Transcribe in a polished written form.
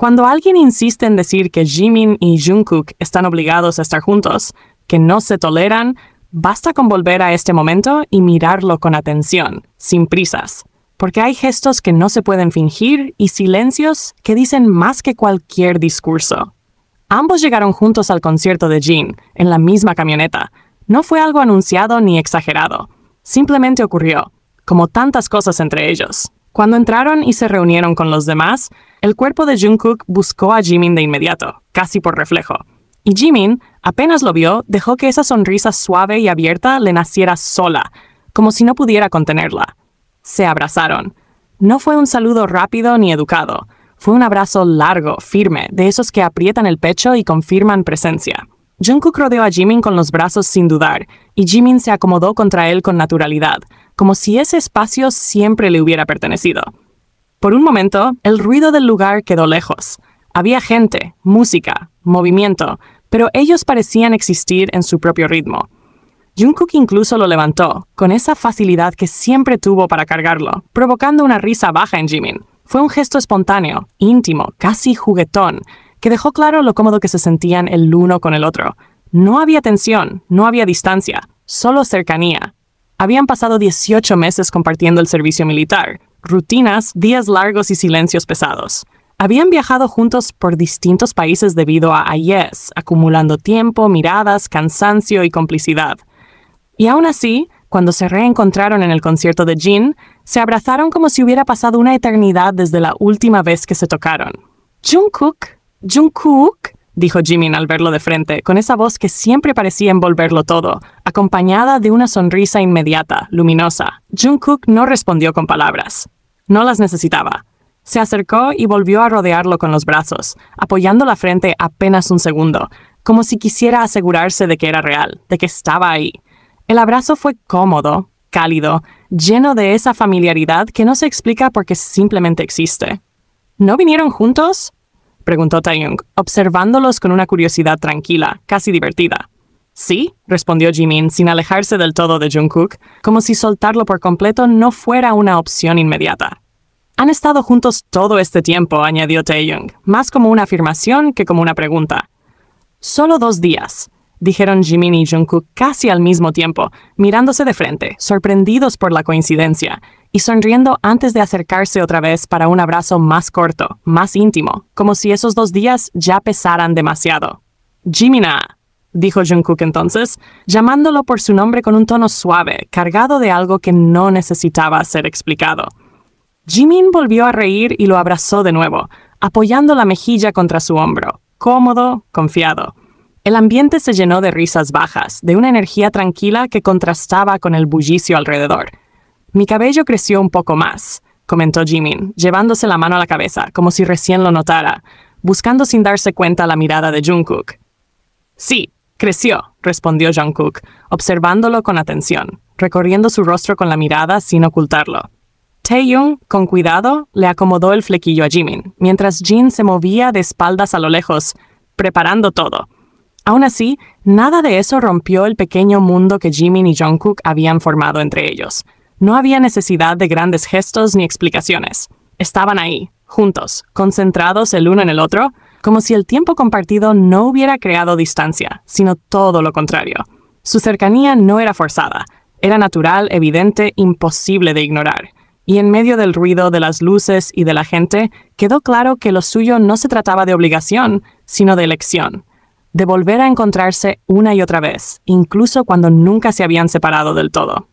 Cuando alguien insiste en decir que Jimin y Jungkook están obligados a estar juntos, que no se toleran, basta con volver a este momento y mirarlo con atención, sin prisas. Porque hay gestos que no se pueden fingir y silencios que dicen más que cualquier discurso. Ambos llegaron juntos al concierto de Jin, en la misma camioneta. No fue algo anunciado ni exagerado. Simplemente ocurrió, como tantas cosas entre ellos. Cuando entraron y se reunieron con los demás, el cuerpo de Jungkook buscó a Jimin de inmediato, casi por reflejo. Y Jimin, apenas lo vio, dejó que esa sonrisa suave y abierta le naciera sola, como si no pudiera contenerla. Se abrazaron. No fue un saludo rápido ni educado. Fue un abrazo largo, firme, de esos que aprietan el pecho y confirman presencia. Jungkook rodeó a Jimin con los brazos sin dudar, y Jimin se acomodó contra él con naturalidad, como si ese espacio siempre le hubiera pertenecido. Por un momento, el ruido del lugar quedó lejos. Había gente, música, movimiento, pero ellos parecían existir en su propio ritmo. Jungkook incluso lo levantó, con esa facilidad que siempre tuvo para cargarlo, provocando una risa baja en Jimin. Fue un gesto espontáneo, íntimo, casi juguetón, que dejó claro lo cómodo que se sentían el uno con el otro. No había tensión, no había distancia, solo cercanía. Habían pasado 18 meses compartiendo el servicio militar, rutinas, días largos y silencios pesados. Habían viajado juntos por distintos países debido a IES, acumulando tiempo, miradas, cansancio y complicidad. Y aún así, cuando se reencontraron en el concierto de Jin, se abrazaron como si hubiera pasado una eternidad desde la última vez que se tocaron. «Jungkook», dijo Jimin al verlo de frente, con esa voz que siempre parecía envolverlo todo, acompañada de una sonrisa inmediata, luminosa. Jungkook no respondió con palabras. No las necesitaba. Se acercó y volvió a rodearlo con los brazos, apoyando la frente apenas un segundo, como si quisiera asegurarse de que era real, de que estaba ahí. El abrazo fue cómodo, cálido, lleno de esa familiaridad que no se explica porque simplemente existe. ¿No vinieron juntos?, preguntó Taeyong, observándolos con una curiosidad tranquila, casi divertida. «Sí», respondió Jimin, sin alejarse del todo de Jungkook, como si soltarlo por completo no fuera una opción inmediata. «Han estado juntos todo este tiempo», añadió Taeyong, más como una afirmación que como una pregunta. «Solo 2 días», dijeron Jimin y Jungkook casi al mismo tiempo, mirándose de frente, sorprendidos por la coincidencia, y sonriendo antes de acercarse otra vez para un abrazo más corto, más íntimo, como si esos 2 días ya pesaran demasiado. «Jimina», dijo Jungkook entonces, llamándolo por su nombre con un tono suave, cargado de algo que no necesitaba ser explicado. Jimin volvió a reír y lo abrazó de nuevo, apoyando la mejilla contra su hombro, cómodo, confiado. El ambiente se llenó de risas bajas, de una energía tranquila que contrastaba con el bullicio alrededor. «Mi cabello creció un poco más», comentó Jimin, llevándose la mano a la cabeza, como si recién lo notara, buscando sin darse cuenta la mirada de Jungkook. «Sí, creció», respondió Jungkook, observándolo con atención, recorriendo su rostro con la mirada sin ocultarlo. Taeyong, con cuidado, le acomodó el flequillo a Jimin, mientras Jin se movía de espaldas a lo lejos, preparando todo. Aún así, nada de eso rompió el pequeño mundo que Jimin y Jungkook habían formado entre ellos. No había necesidad de grandes gestos ni explicaciones. Estaban ahí, juntos, concentrados el uno en el otro, como si el tiempo compartido no hubiera creado distancia, sino todo lo contrario. Su cercanía no era forzada, era natural, evidente, imposible de ignorar. Y en medio del ruido de las luces y de la gente, quedó claro que lo suyo no se trataba de obligación, sino de elección. De volver a encontrarse una y otra vez, incluso cuando nunca se habían separado del todo.